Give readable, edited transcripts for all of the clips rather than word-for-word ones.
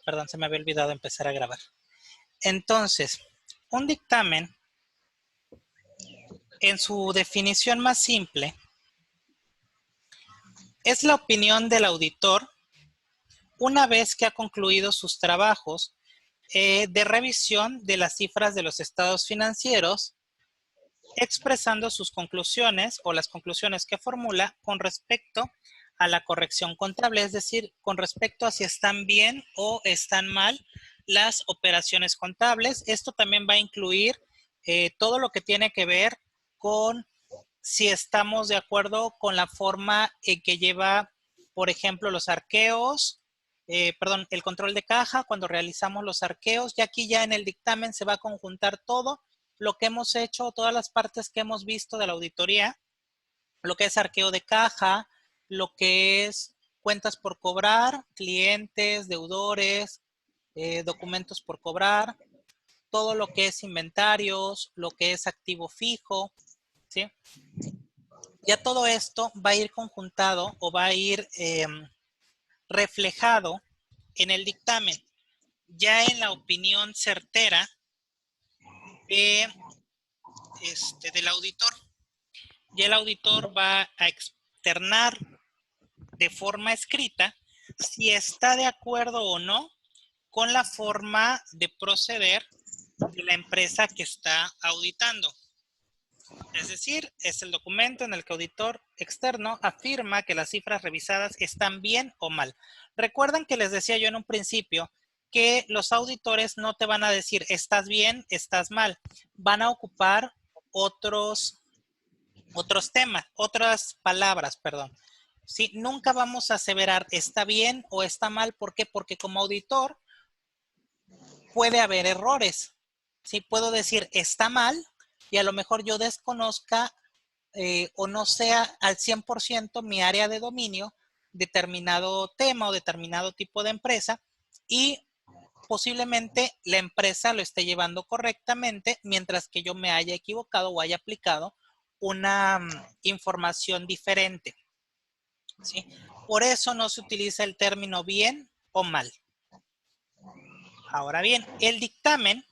Perdón, se me había olvidado empezar a grabar. Entonces, un dictamen, en su definición más simple, es la opinión del auditor una vez que ha concluido sus trabajos de revisión de las cifras de los estados financieros, expresando sus conclusiones o las conclusiones que formula con respecto a la corrección contable, es decir, con respecto a si están bien o están mal las operaciones contables. Esto también va a incluir todo lo que tiene que ver con si estamos de acuerdo con la forma en que lleva, por ejemplo, los arqueos, el control de caja, cuando realizamos los arqueos, y aquí ya en el dictamen se va a conjuntar todo lo que hemos hecho, todas las partes que hemos visto de la auditoría, lo que es arqueo de caja, lo que es cuentas por cobrar, clientes, deudores, documentos por cobrar, todo lo que es inventarios, lo que es activo fijo, ¿sí? Ya todo esto va a ir conjuntado o va a ir reflejado en el dictamen, ya en la opinión certera del auditor. Ya el auditor va a externar de forma escrita si está de acuerdo o no con la forma de proceder de la empresa que está auditando. Es decir, es el documento en el que el auditor externo afirma que las cifras revisadas están bien o mal. Recuerden que les decía yo en un principio que los auditores no te van a decir estás bien, estás mal. Van a ocupar otros temas, otras palabras, perdón. ¿Sí? Nunca vamos a aseverar está bien o está mal. ¿Por qué? Porque como auditor puede haber errores. ¿Sí? Puedo decir está mal y a lo mejor yo desconozca o no sea al 100% mi área de dominio, determinado tema o determinado tipo de empresa, y posiblemente la empresa lo esté llevando correctamente, mientras que yo me haya equivocado o haya aplicado una información diferente, ¿sí? Por eso no se utiliza el término bien o mal. Ahora bien, el dictamen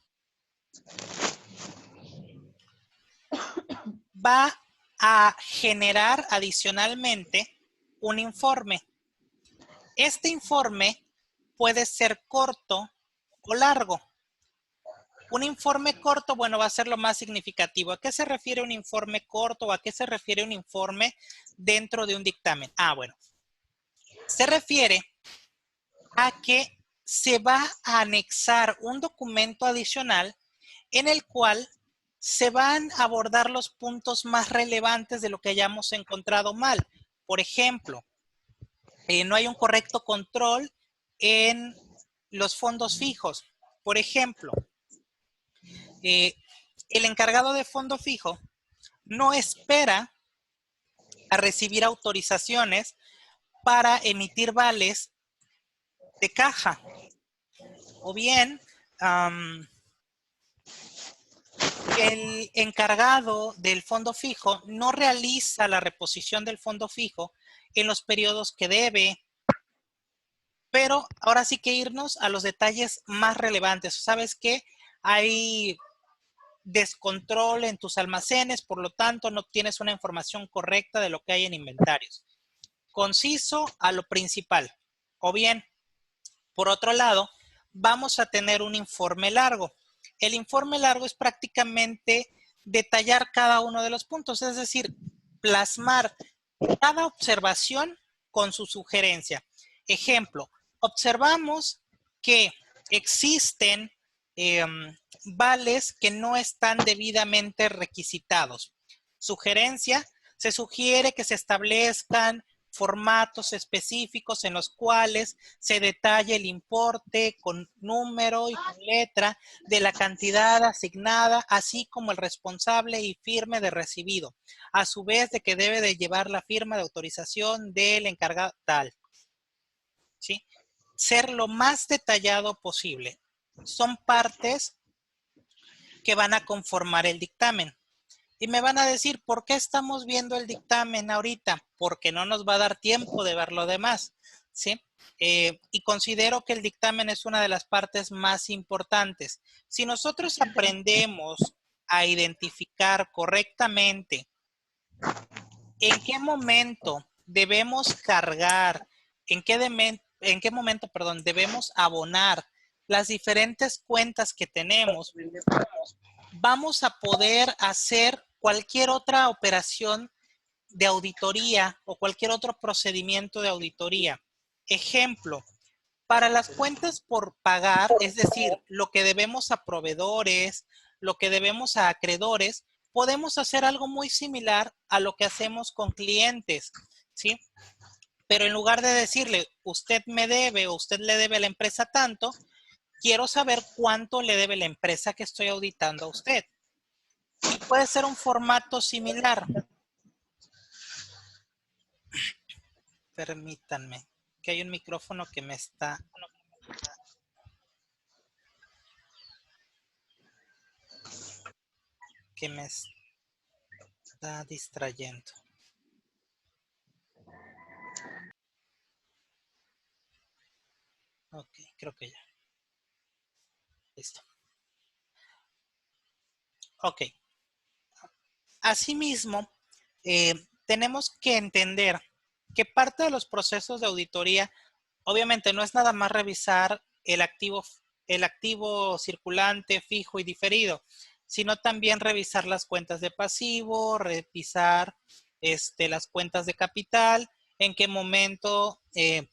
va a generar adicionalmente un informe. Este informe puede ser corto o largo. Un informe corto, bueno, va a ser lo más significativo. ¿A qué se refiere un informe corto o a qué se refiere un informe dentro de un dictamen? Ah, bueno, se refiere a que se va a anexar un documento adicional en el cual se van a abordar los puntos más relevantes de lo que hayamos encontrado mal. Por ejemplo, no hay un correcto control en los fondos fijos. Por ejemplo, el encargado de fondo fijo no espera a recibir autorizaciones para emitir vales de caja. O bien, el encargado del fondo fijo no realiza la reposición del fondo fijo en los periodos que debe. Pero ahora sí que irnos a los detalles más relevantes. ¿Sabes qué? Hay descontrol en tus almacenes, por lo tanto no tienes una información correcta de lo que hay en inventarios. Conciso a lo principal. O bien, por otro lado, vamos a tener un informe largo. El informe largo es prácticamente detallar cada uno de los puntos, es decir, plasmar cada observación con su sugerencia. Ejemplo, observamos que existen vales que no están debidamente requisitados. Sugerencia, se sugiere que se establezcan formatos específicos en los cuales se detalle el importe con número y con letra de la cantidad asignada, así como el responsable y firme de recibido, a su vez de que debe de llevar la firma de autorización del encargado tal. ¿Sí? Ser lo más detallado posible. Son partes que van a conformar el dictamen. Y me van a decir, ¿por qué estamos viendo el dictamen ahorita? Porque no nos va a dar tiempo de ver lo demás, ¿sí? y considero que el dictamen es una de las partes más importantes. Si nosotros aprendemos a identificar correctamente en qué momento debemos cargar, en qué momento, perdón, debemos abonar las diferentes cuentas que tenemos, vamos a poder hacer cualquier otra operación de auditoría o cualquier otro procedimiento de auditoría. Ejemplo, para las cuentas por pagar, es decir, lo que debemos a proveedores, lo que debemos a acreedores, podemos hacer algo muy similar a lo que hacemos con clientes, ¿sí? Pero en lugar de decirle, usted me debe o usted le debe a la empresa tanto, quiero saber cuánto le debe la empresa que estoy auditando a usted. Y puede ser un formato similar. Permítanme, que hay un micrófono que me está distrayendo. Ok, creo que ya. Listo. Ok. Asimismo, tenemos que entender que parte de los procesos de auditoría, obviamente no es nada más revisar el activo circulante, fijo y diferido, sino también revisar las cuentas de pasivo, revisar las cuentas de capital, en qué momento, de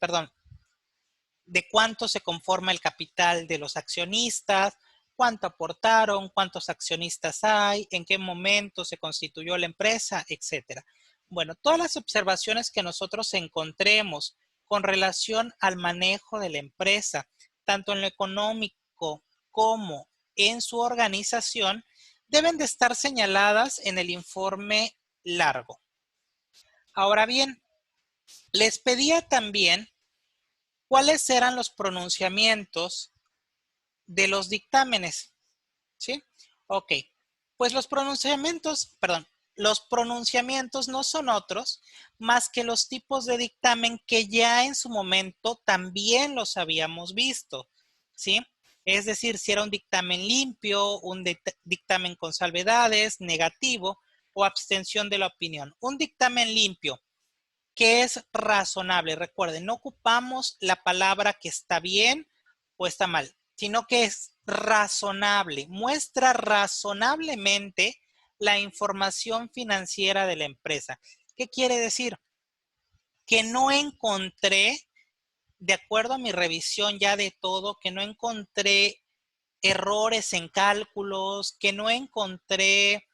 cuánto se conforma el capital de los accionistas, cuánto aportaron, cuántos accionistas hay, en qué momento se constituyó la empresa, etcétera. Bueno, todas las observaciones que nosotros encontremos con relación al manejo de la empresa, tanto en lo económico como en su organización, deben de estar señaladas en el informe largo. Ahora bien, les pedía también cuáles eran los pronunciamientos de los dictámenes, ¿sí? Ok, pues los pronunciamientos no son otros más que los tipos de dictamen que ya en su momento también los habíamos visto, ¿sí? Es decir, si era un dictamen limpio, un dictamen con salvedades, negativo o abstención de la opinión. Un dictamen limpio que es razonable. Recuerden, no ocupamos la palabra que está bien o está mal, sino que es razonable. Muestra razonablemente la información financiera de la empresa. ¿Qué quiere decir? Que no encontré, de acuerdo a mi revisión ya de todo, que no encontré errores en cálculos, que no encontré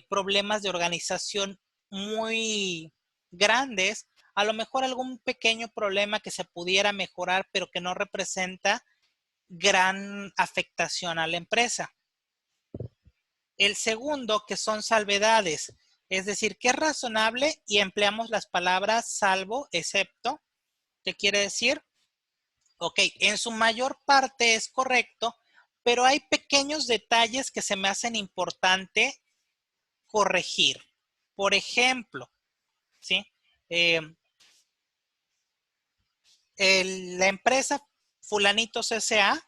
problemas de organización muy grandes, a lo mejor algún pequeño problema que se pudiera mejorar, pero que no representa gran afectación a la empresa. El segundo, que son salvedades, es decir, que es razonable y empleamos las palabras salvo, excepto. ¿Qué quiere decir? Ok, en su mayor parte es correcto, pero hay pequeños detalles que se me hacen importante corregir. Por ejemplo, ¿sí? La empresa Fulanitos S.A.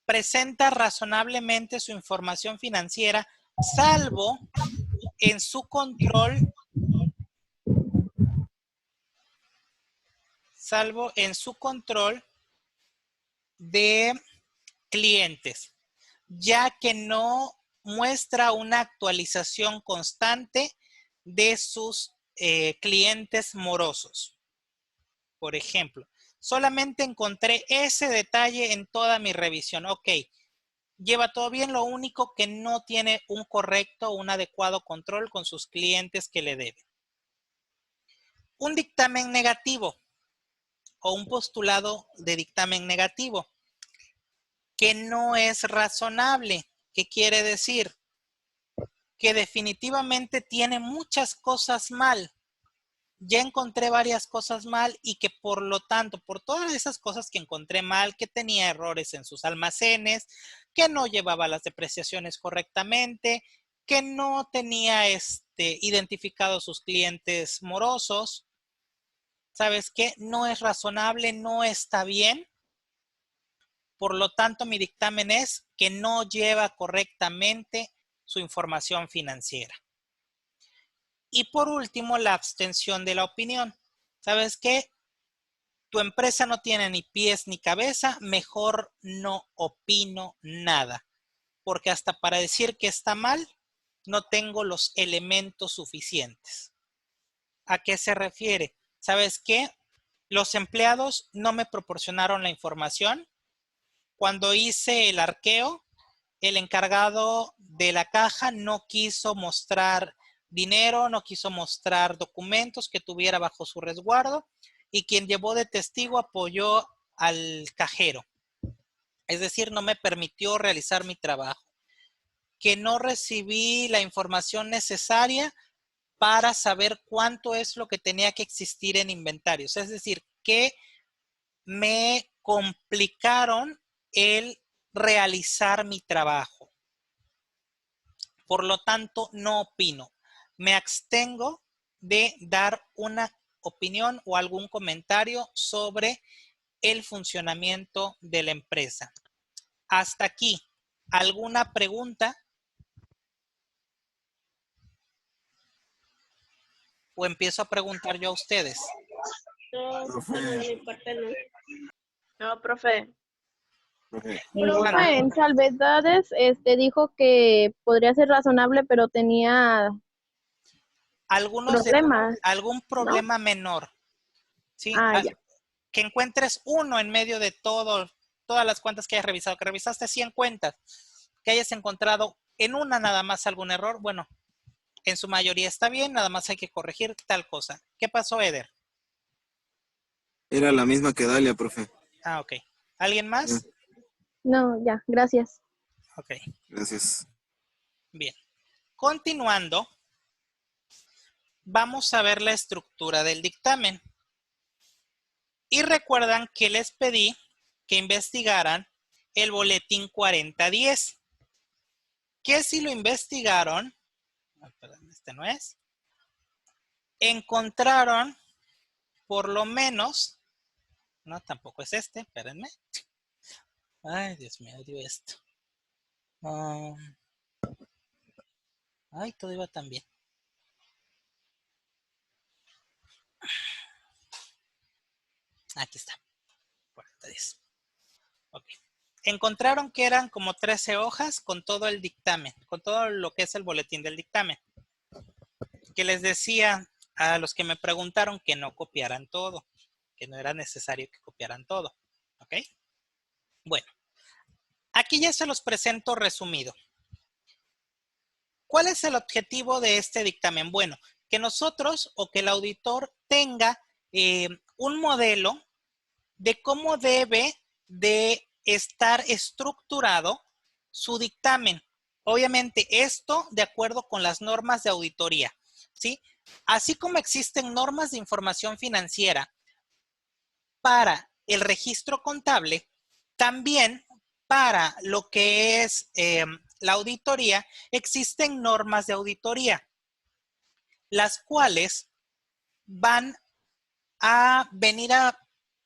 presenta razonablemente su información financiera, salvo en su control, de clientes, ya que no muestra una actualización constante de sus clientes morosos. Por ejemplo, solamente encontré ese detalle en toda mi revisión. Ok, lleva todo bien, lo único que no tiene un correcto o un adecuado control con sus clientes que le deben. Un dictamen negativo o un postulado de dictamen negativo que no es razonable. ¿Qué quiere decir? Que definitivamente tiene muchas cosas mal. Ya encontré varias cosas mal y que por lo tanto, por todas esas cosas que encontré mal, que tenía errores en sus almacenes, que no llevaba las depreciaciones correctamente, que no tenía identificados sus clientes morosos, ¿sabes qué? No es razonable, no está bien. Por lo tanto, mi dictamen es que no lleva correctamente su información financiera. Y por último, la abstención de la opinión. ¿Sabes qué? Tu empresa no tiene ni pies ni cabeza, mejor no opino nada. Porque hasta para decir que está mal, no tengo los elementos suficientes. ¿A qué se refiere? ¿Sabes qué? Los empleados no me proporcionaron la información. Cuando hice el arqueo, el encargado de la caja no quiso mostrar dinero, no quiso mostrar documentos que tuviera bajo su resguardo y quien llevó de testigo apoyó al cajero. Es decir, no me permitió realizar mi trabajo. Que no recibí la información necesaria para saber cuánto es lo que tenía que existir en inventarios. Es decir, que me complicaron el realizar mi trabajo. Por lo tanto, no opino. Me abstengo de dar una opinión o algún comentario sobre el funcionamiento de la empresa. Hasta aquí. ¿Alguna pregunta? ¿O empiezo a preguntar yo a ustedes? No, Profe. bueno, de mi parte no. No, profe. Profe, Profe, en salvedades, dijo que podría ser razonable, pero tenía problemas, algún problema menor. ¿Sí? ya. Que encuentres uno en medio de todas las cuentas que hayas revisado, que revisaste 100 cuentas, que hayas encontrado en una nada más algún error, bueno, en su mayoría está bien, nada más hay que corregir tal cosa. ¿Qué pasó, Eder? era la misma que Dalia, profe. Ok. ¿Alguien más? No, ya, gracias. Ok, Gracias. bien. Continuando, vamos a ver la estructura del dictamen. Y recuerdan que les pedí que investigaran el boletín 4010. Que si lo investigaron, perdón, este no es, encontraron por lo menos, no, tampoco es este, espérenme. Ay, Dios mío, dio esto. Ay, todo iba tan bien. Aquí está, 4010. Ok. Encontraron que eran como 13 hojas con todo el dictamen, con todo lo que es el boletín del dictamen. Que les decía a los que me preguntaron que no copiaran todo, que no era necesario que copiaran todo. ¿Ok? Bueno, aquí ya se los presento resumido. ¿Cuál es el objetivo de este dictamen? Bueno, que nosotros o que el auditor tenga un modelo de cómo debe de estar estructurado su dictamen. Obviamente esto de acuerdo con las normas de auditoría, ¿sí? Así como existen normas de información financiera para el registro contable, también para lo que es la auditoría, existen normas de auditoría, las cuales van a venir a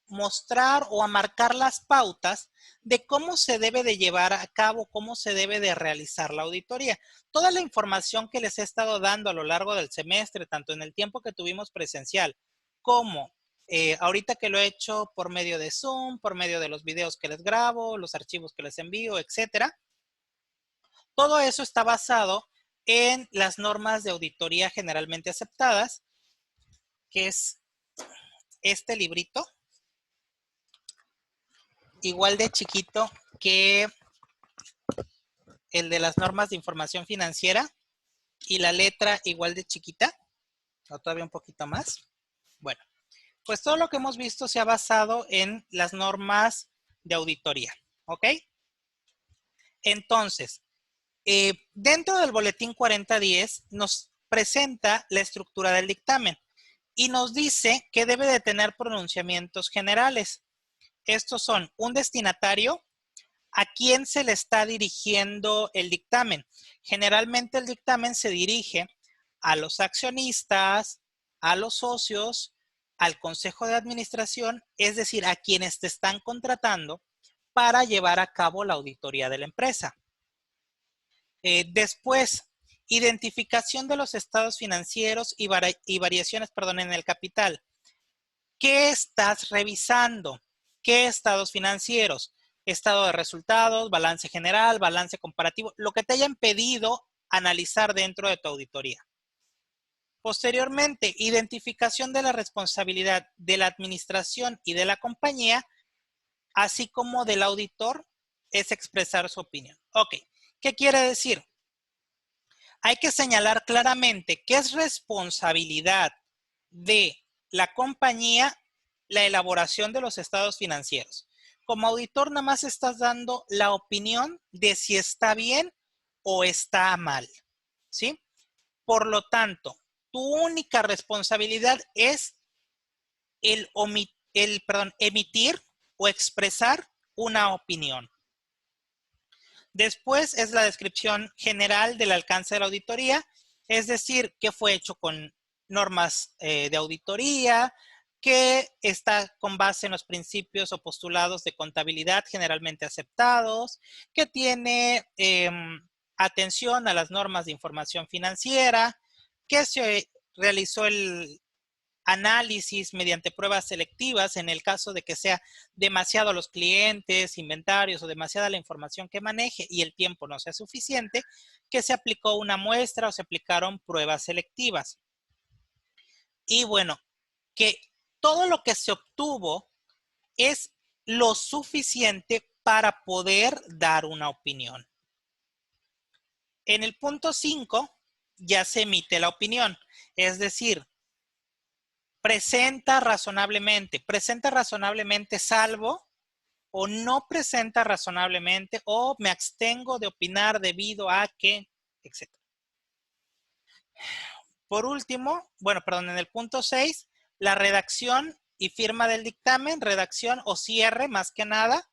mostrar o a marcar las pautas de cómo se debe de llevar a cabo, cómo se debe de realizar la auditoría. Toda la información que les he estado dando a lo largo del semestre, tanto en el tiempo que tuvimos presencial, como ahorita que lo he hecho por medio de Zoom, por medio de los videos que les grabo, los archivos que les envío, etcétera. Todo eso está basado en las normas de auditoría generalmente aceptadas, que es este librito, igual de chiquito que el de las normas de información financiera y la letra igual de chiquita, o todavía un poquito más. Bueno, pues todo lo que hemos visto se ha basado en las normas de auditoría, ¿ok? Entonces, dentro del boletín 4010 nos presenta la estructura del dictamen y nos dice que debe de tener pronunciamientos generales. Estos son un destinatario, a quién se le está dirigiendo el dictamen. Generalmente el dictamen se dirige a los accionistas, a los socios al consejo de administración, es decir, a quienes te están contratando para llevar a cabo la auditoría de la empresa. Después, identificación de los estados financieros y variaciones, en el capital. ¿Qué estás revisando? ¿Qué estados financieros? Estado de resultados, balance general, balance comparativo, lo que te hayan pedido analizar dentro de tu auditoría. Posteriormente, identificación de la responsabilidad de la administración y de la compañía, así como del auditor, es expresar su opinión. Ok, ¿qué quiere decir? Hay que señalar claramente que es responsabilidad de la compañía la elaboración de los estados financieros. Como auditor, nada más estás dando la opinión de si está bien o está mal, ¿sí? Por lo tanto, tu única responsabilidad es emitir o expresar una opinión. Después es la descripción general del alcance de la auditoría, es decir, qué fue hecho con normas de auditoría, que está con base en los principios o postulados de contabilidad generalmente aceptados, que tiene atención a las normas de información financiera, que se realizó el análisis mediante pruebas selectivas en el caso de que sea demasiado los clientes, inventarios o demasiada la información que maneje y el tiempo no sea suficiente, que se aplicó una muestra o se aplicaron pruebas selectivas. Y bueno, que todo lo que se obtuvo es lo suficiente para poder dar una opinión. En el punto 5 ya se emite la opinión, es decir, presenta razonablemente salvo o no presenta razonablemente o me abstengo de opinar debido a que, etc. Por último, en el punto 6, la redacción y firma del dictamen, redacción o cierre más que nada,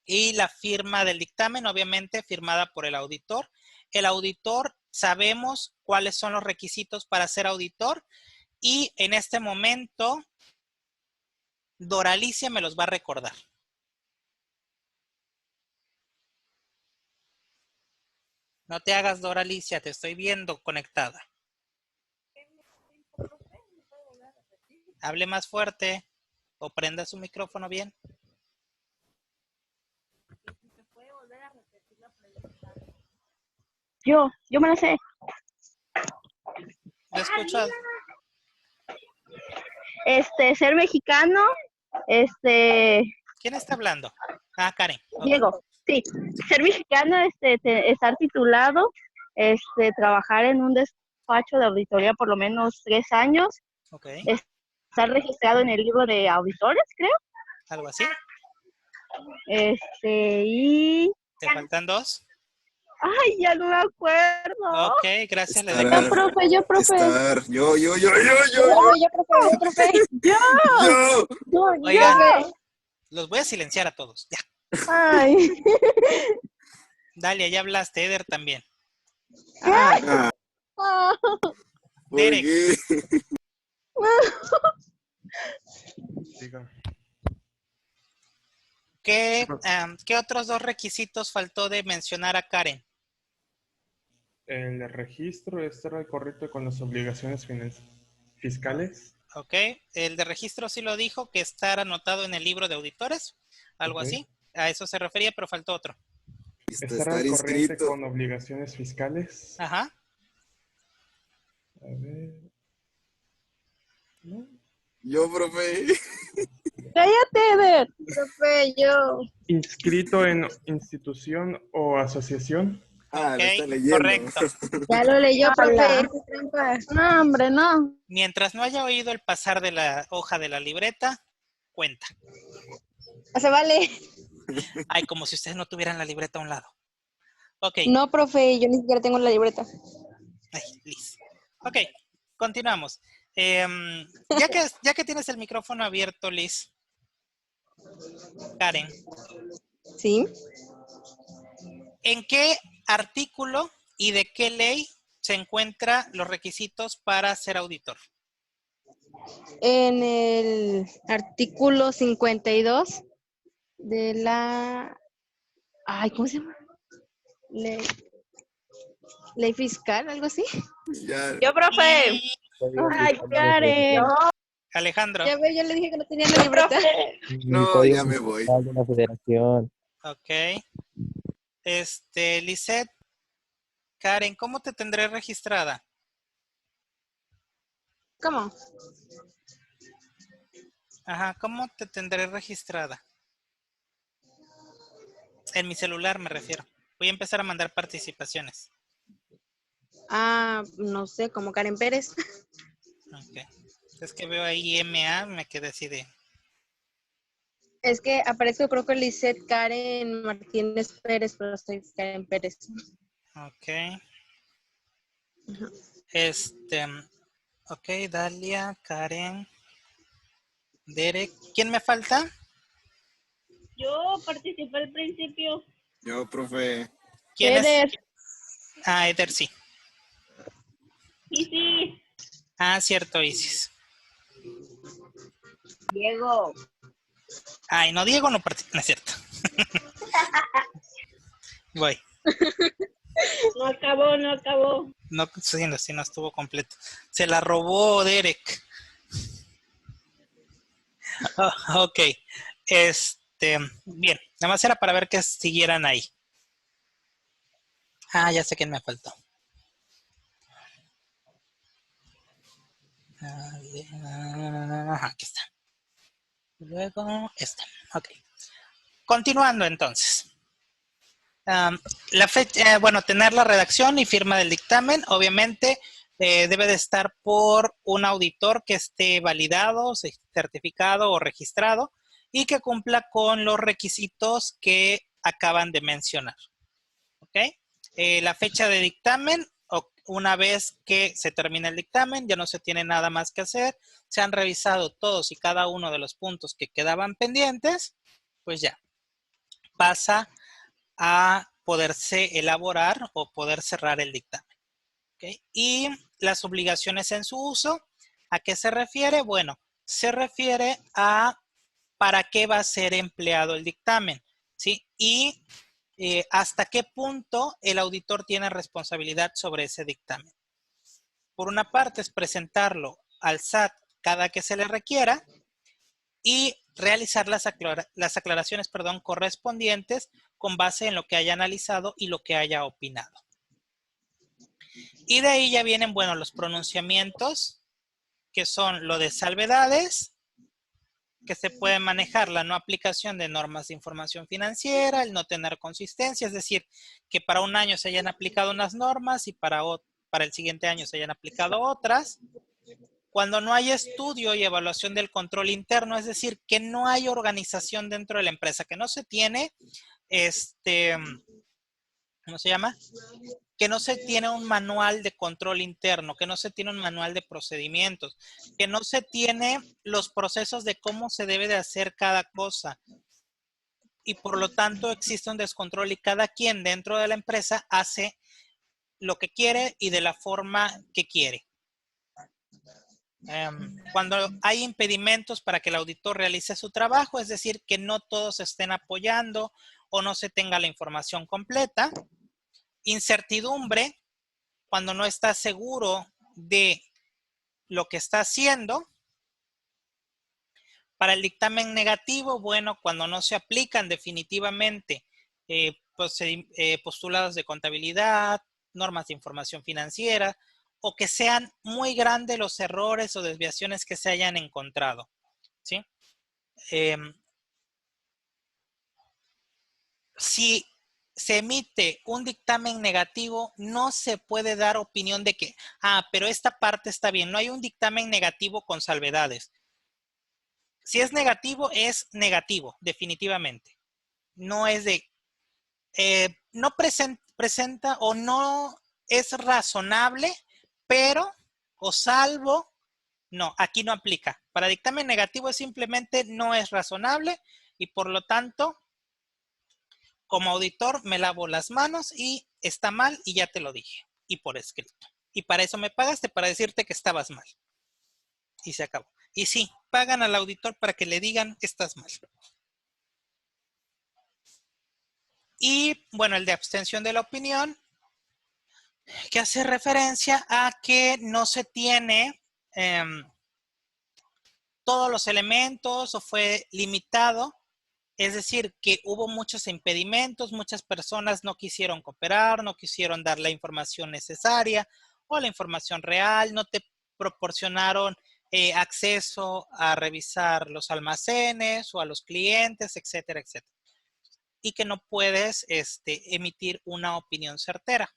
y la firma del dictamen, obviamente firmada por el auditor. El auditor, sabemos cuáles son los requisitos para ser auditor y en este momento Doralicia me los va a recordar. No te hagas, Doralicia, te estoy viendo conectada. Hable más fuerte o prenda su micrófono bien. Yo me la sé. ¿Lo escuchas? Ser mexicano, ¿Quién está hablando? Ah, Karen. Okay. Diego, sí. Ser mexicano, estar titulado, trabajar en un despacho de auditoría por lo menos 3 años. Ok. Estar registrado en el libro de auditores, creo. ¿Algo así? Y... ¿Te faltan 2? Ay, ya no me acuerdo. Ok, gracias. Estar, profe. Yo, profe. Oigan, los voy a silenciar a todos. Ya. Ay. Dalia, ya hablaste. Eder también. Ah, ¿por Derek. qué? ¿Qué otros 2 requisitos faltó de mencionar a Karen? El registro estar correcto con las obligaciones fiscales. Ok, el de registro sí lo dijo, que estar anotado en el libro de auditores, algo así. A eso se refería, pero faltó otro. Estar al corriente con obligaciones fiscales. Ajá. A ver. ¿No? Yo, profe. Cállate, Eder. Profe, yo. Inscrito en institución o asociación. Ah, lo está Ok, leyendo. correcto. Ya lo leyó, profe. No, hombre, no. Mientras no haya oído el pasar de la hoja de la libreta, cuenta. Se vale. Ay, como si ustedes no tuvieran la libreta a un lado. Ok. No, profe, yo ni siquiera tengo la libreta. Ay, Liz. Ok, continuamos. Ya que tienes el micrófono abierto, Liz. Karen. ¿Sí? ¿En qué artículo y de qué ley se encuentran los requisitos para ser auditor? En el artículo 52 de la... Ay, ¿cómo se llama? Ley, ley fiscal, algo así. Ya. Yo, profe. Y Ay, Karen. Alejandro. Ya ve, yo le dije que no tenía la Yo, libreta. profe. No, ya me voy. De la Federación. Ok. Lisette, Karen, ¿cómo te tendré registrada? ¿Cómo? Ajá, ¿cómo te tendré registrada? En mi celular me refiero. Voy a empezar a mandar participaciones. Ah, no sé, como Karen Pérez. Ok. Es que veo ahí MA, me quedé así de... Es que aparezco, creo que Lisette Karen Martínez Pérez, pero soy Karen Pérez. Ok. Ajá. Ok, Dalia, Karen, Derek. ¿Quién me falta? Yo participé al principio. Yo, profe. ¿Quién es? Eder. Ah, Eder, sí. Y sí. Ah, cierto, Isis. Diego. Ay, no, Diego no participa, no es cierto. Voy. No acabó, no acabó. No, sí, no estuvo completo. Se la robó Derek. Oh, ok. Bien. Nada más era para ver que siguieran ahí. Ah, ya sé quién me faltó. Ajá, aquí está. Luego, esta. Ok. Continuando entonces. La fecha, bueno, tener la redacción y firma del dictamen, obviamente debe de estar por un auditor que esté validado, certificado o registrado y que cumpla con los requisitos que acaban de mencionar. ¿Ok? La fecha de dictamen, una vez que se termina el dictamen, ya no se tiene nada más que hacer, se han revisado todos y cada uno de los puntos que quedaban pendientes, pues ya pasa a poderse elaborar o poder cerrar el dictamen. ¿Okay? Y las obligaciones en su uso, ¿a qué se refiere? Bueno, se refiere a para qué va a ser empleado el dictamen, ¿sí? Y hasta qué punto el auditor tiene responsabilidad sobre ese dictamen. Por una parte es presentarlo al SAT cada que se le requiera y realizar las aclaraciones correspondientes con base en lo que haya analizado y lo que haya opinado. Y de ahí ya vienen, bueno, los pronunciamientos, que son lo de salvedades, que se puede manejar la no aplicación de normas de información financiera, el no tener consistencia, es decir, que para un año se hayan aplicado unas normas y para el siguiente año se hayan aplicado otras. Cuando no hay estudio y evaluación del control interno, es decir, que no hay organización dentro de la empresa, que no se tiene, ¿cómo se llama? Que no se tiene un manual de control interno, que no se tiene un manual de procedimientos, que no se tiene los procesos de cómo se debe de hacer cada cosa. Y por lo tanto existe un descontrol y cada quien dentro de la empresa hace lo que quiere y de la forma que quiere. Cuando hay impedimentos para que el auditor realice su trabajo, es decir, que no todos estén apoyando o no se tenga la información completa. Incertidumbre, cuando no está seguro de lo que está haciendo. Para el dictamen negativo, bueno, cuando no se aplican definitivamente postulados de contabilidad, normas de información financiera, o que sean muy grandes los errores o desviaciones que se hayan encontrado, ¿sí? Si se emite un dictamen negativo, no se puede dar opinión de que, pero esta parte está bien. No hay un dictamen negativo con salvedades. Si es negativo, definitivamente. No es de, no presenta o no es razonable, pero o salvo, no, aquí no aplica. Para dictamen negativo es simplemente no es razonable y por lo tanto, como auditor me lavo las manos y está mal y ya te lo dije y por escrito. Y para eso me pagaste, para decirte que estabas mal. y se acabó. Y sí, pagan al auditor para que le digan estás mal. Y bueno, el de abstención de la opinión, que hace referencia a que no se tiene todos los elementos o fue limitado. Es decir, que hubo muchos impedimentos, muchas personas no quisieron cooperar, no quisieron dar la información necesaria o la información real, no te proporcionaron acceso a revisar los almacenes o a los clientes, etcétera, etcétera. Y que no puedes emitir una opinión certera.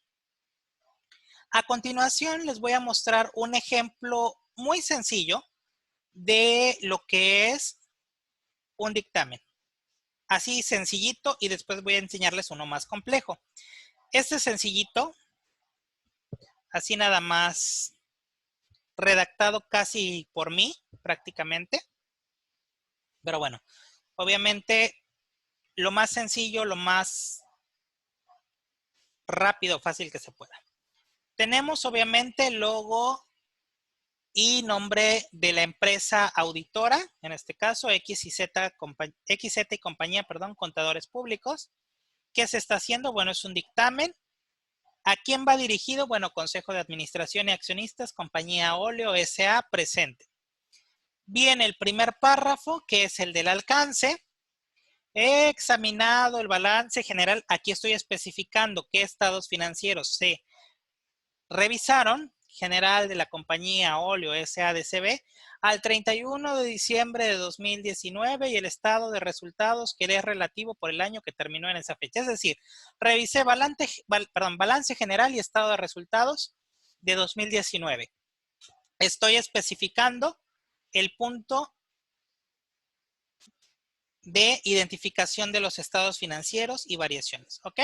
A continuación les voy a mostrar un ejemplo muy sencillo de lo que es un dictamen. Así sencillito y después voy a enseñarles uno más complejo. Este sencillito, así nada más redactado casi por mí prácticamente. Pero bueno, obviamente lo más sencillo, lo más rápido, fácil que se pueda. Tenemos obviamente el logo y nombre de la empresa auditora, en este caso XZ y compañía, perdón, contadores públicos. ¿Qué se está haciendo? Bueno, es un dictamen. ¿A quién va dirigido? Bueno, Consejo de Administración y Accionistas, Compañía Óleo S.A. presente. Viene el primer párrafo, que es el del alcance. He examinado el balance general. Aquí estoy especificando qué estados financieros se revisaron. General de la Compañía Óleo S.A.D.C.B. al 31 de diciembre de 2019 y el estado de resultados que es relativo por el año que terminó en esa fecha. Es decir, revisé balance general y estado de resultados de 2019. Estoy especificando el punto de identificación de los estados financieros y variaciones. ¿Ok?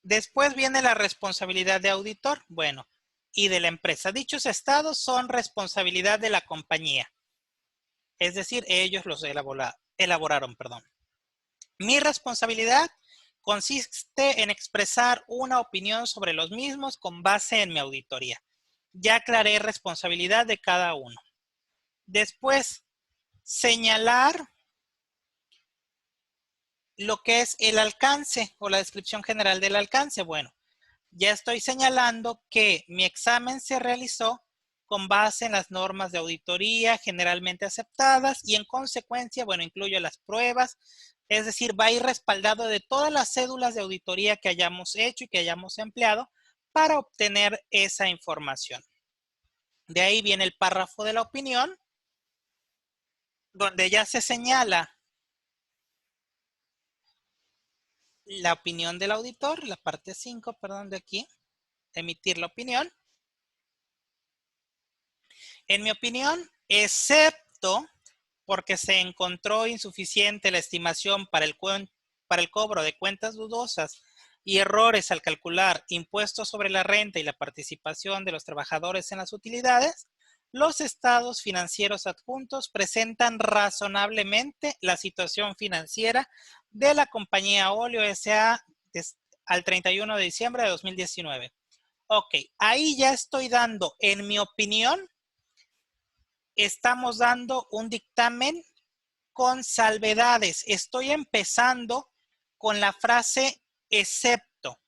Después viene la responsabilidad de auditor, bueno, y de la empresa. Dichos estados son responsabilidad de la compañía. Es decir, ellos los elaboraron, perdón. Mi responsabilidad consiste en expresar una opinión sobre los mismos con base en mi auditoría. Ya aclaré responsabilidad de cada uno. Después, señalar lo que es el alcance o la descripción general del alcance. Bueno, ya estoy señalando que mi examen se realizó con base en las normas de auditoría generalmente aceptadas y en consecuencia, bueno, incluyo las pruebas, es decir, va a ir respaldado de todas las cédulas de auditoría que hayamos hecho y que hayamos empleado para obtener esa información. De ahí viene el párrafo de la opinión, donde ya se señala la opinión del auditor, la parte 5, perdón, de aquí, emitir la opinión. En mi opinión, excepto porque se encontró insuficiente la estimación para el cobro de cuentas dudosas y errores al calcular impuestos sobre la renta y la participación de los trabajadores en las utilidades, los estados financieros adjuntos presentan razonablemente la situación financiera de la compañía Óleo S.A. al 31 de diciembre de 2019. Ok, ahí ya estoy dando, en mi opinión, estamos dando un dictamen con salvedades. Estoy empezando con la frase excepto.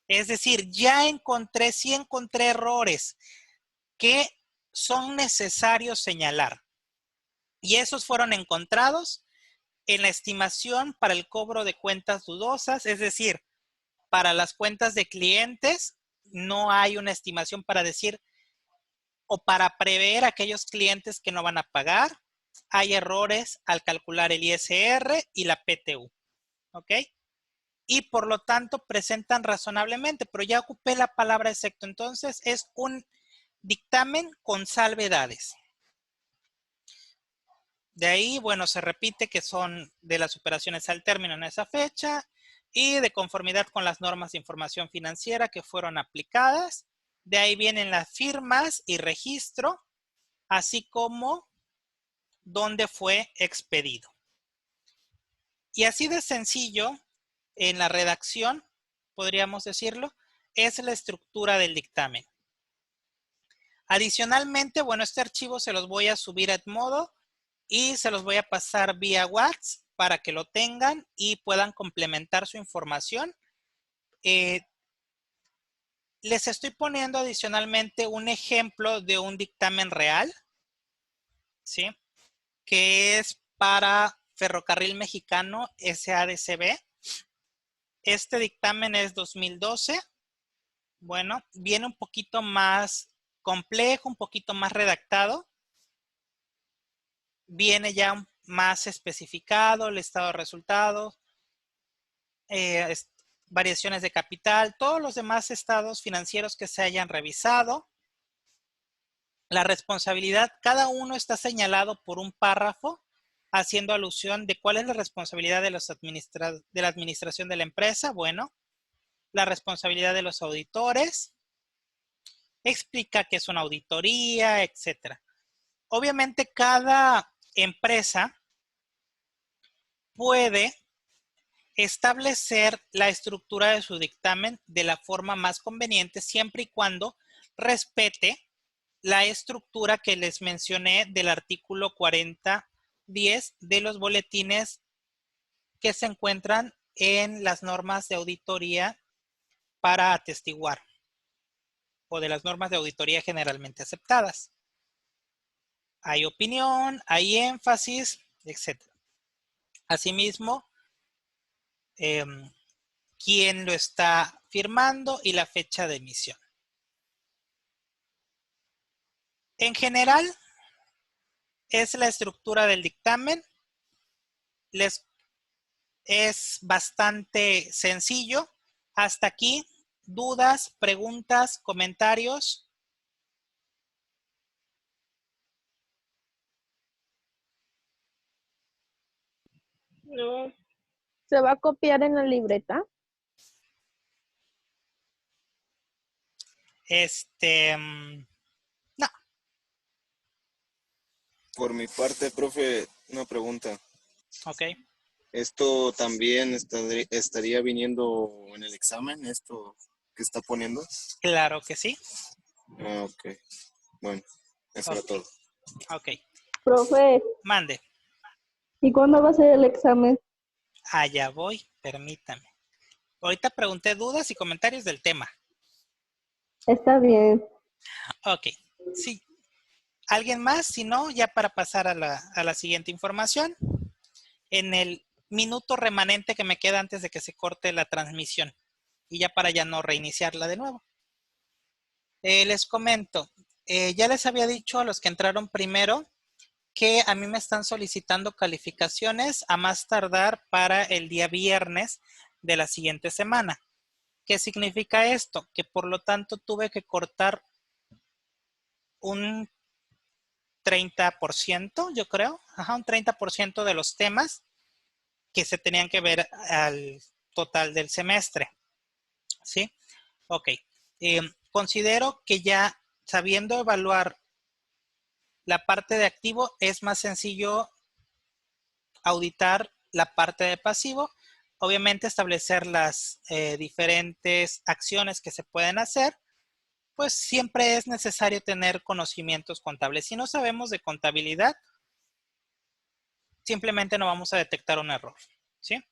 Es decir, ya encontré, sí encontré errores que son necesarios señalar. Y esos fueron encontrados en la estimación para el cobro de cuentas dudosas, es decir, para las cuentas de clientes no hay una estimación para decir o para prever aquellos clientes que no van a pagar. Hay errores al calcular el ISR y la PTU. ¿Ok? Y por lo tanto presentan razonablemente, pero ya ocupé la palabra excepto. Entonces es un dictamen con salvedades. De ahí, bueno, se repite que son de las operaciones al término en esa fecha y de conformidad con las normas de información financiera que fueron aplicadas. De ahí vienen las firmas y registro, así como dónde fue expedido. Y así de sencillo, en la redacción, podríamos decirlo, es la estructura del dictamen. Adicionalmente, bueno, este archivo se los voy a subir a Edmodo y se los voy a pasar vía WhatsApp para que lo tengan y puedan complementar su información. Les estoy poniendo adicionalmente un ejemplo de un dictamen real, ¿sí? Que es para Ferrocarril Mexicano SADCB. Este dictamen es 2012. Bueno, viene un poquito más complejo, un poquito más redactado. Viene ya más especificado el estado de resultados, variaciones de capital, todos los demás estados financieros que se hayan revisado. La responsabilidad, cada uno está señalado por un párrafo haciendo alusión de cuál es la responsabilidad de la administración de la empresa. Bueno, la responsabilidad de los auditores, explica qué es una auditoría, etc. Obviamente cada empresa puede establecer la estructura de su dictamen de la forma más conveniente siempre y cuando respete la estructura que les mencioné del artículo 40.10 de los boletines que se encuentran en las normas de auditoría para atestiguar o de las normas de auditoría generalmente aceptadas. Hay opinión, hay énfasis, etc. Asimismo, quién lo está firmando y la fecha de emisión. En general, es la estructura del dictamen. Es bastante sencillo. Hasta aquí, dudas, preguntas, comentarios. No. ¿Se va a copiar en la libreta? No. Por mi parte, profe, una pregunta. Ok. ¿Esto también estaría viniendo en el examen, esto que está poniendo? Claro que sí. Ah, ok. Bueno, eso era todo. Ok. Profe, Mande. ¿y cuándo va a ser el examen? Allá voy, permítame. Ahorita pregunté dudas y comentarios del tema. Está bien. Ok. Sí. ¿Alguien más? Si no, ya para pasar a la siguiente información. En el minuto remanente que me queda antes de que se corte la transmisión. Y ya para ya no reiniciarla de nuevo. Les comento. Ya les había dicho a los que entraron primero que a mí me están solicitando calificaciones a más tardar para el día viernes de la siguiente semana. ¿Qué significa esto? Que por lo tanto tuve que cortar un 30%, yo creo, un 30% de los temas que se tenían que ver al total del semestre. ¿Sí? Ok. Considero que ya sabiendo evaluar la parte de activo es más sencillo auditar la parte de pasivo. Obviamente establecer las diferentes acciones que se pueden hacer, pues siempre es necesario tener conocimientos contables. Si no sabemos de contabilidad, simplemente no vamos a detectar un error, ¿sí?